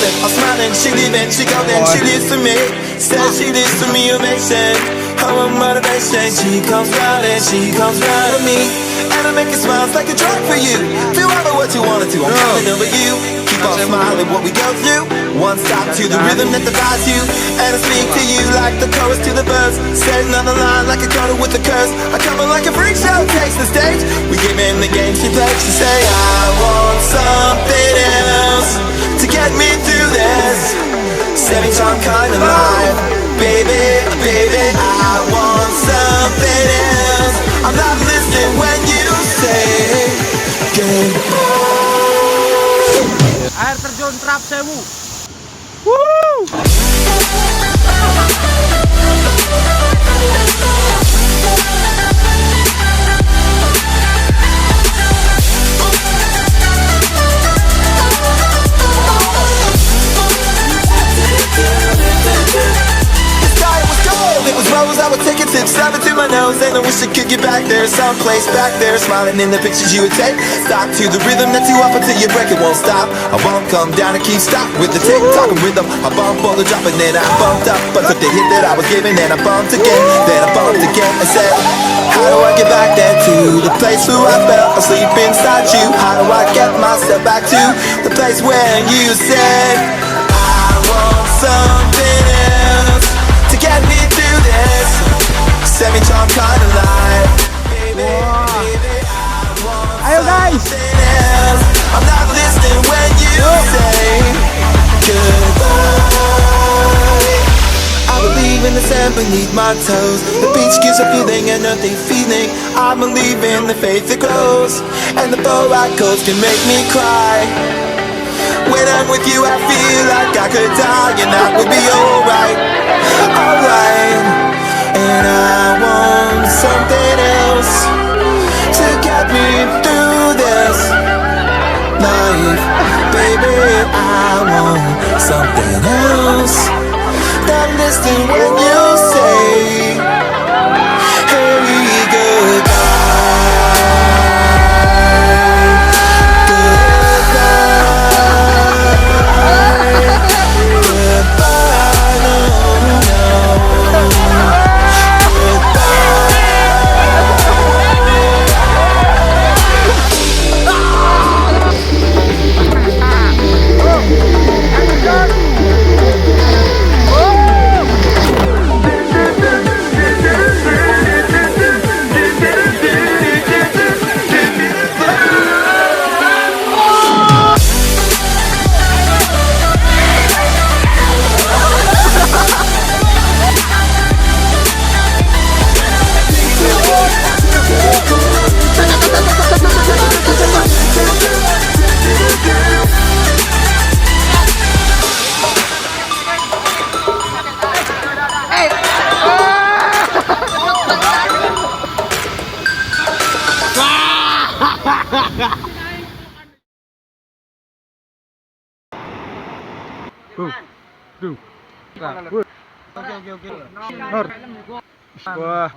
lip, I'm smiling, she leaving, she go then, she leaves for me. Says she leaves for me, ovation. I'm a motivation, she comes round and she comes round to me. And I make it smile, it's like a drug for you. Do ever what you wanna do, I'm counting over you. Keep on smiling what we go through. One stop to the rhythm that divides you. And I speak to you like the chorus to the verse. Says another line like a counter with a curse. I come in like a freak show, takes the stage. We give in the game she plays. She say I want something else to get me through this semi-charm kind of life. Baby, baby, I want something else. I'm not listening when you say goodbye. Air terjun Trap Sewu. I would take a tip, stab it through my nose. And I wish I could get back there, someplace back there, smiling in the pictures you would take. Stop to the rhythm that's you up until you break, it won't stop. I won't come down and keep stop with the tick-tock rhythm. I bump all the drop and then I bumped up. But took the hit that I was giving, then I bumped again. Then I bumped again and said, how do I get back there to the place where I fell asleep inside you? How do I get myself back to the place where you said I want something else to get me through this semi-charm kind of life. Baby, baby, I want something else. I'm not listening when you say goodbye. I believe in the sand beneath my toes. The beach gives a feeling and nothing feeling. I believe in the faith that grows, and the boat coast can make me cry. When I'm with you I feel like I could die, and that would be alright, alright. And I want something else to get me through this life. Baby, I want something else. Not listening when you say, hey, goodbye. Goodbye. Goodbye, no, no. Oke. Wah.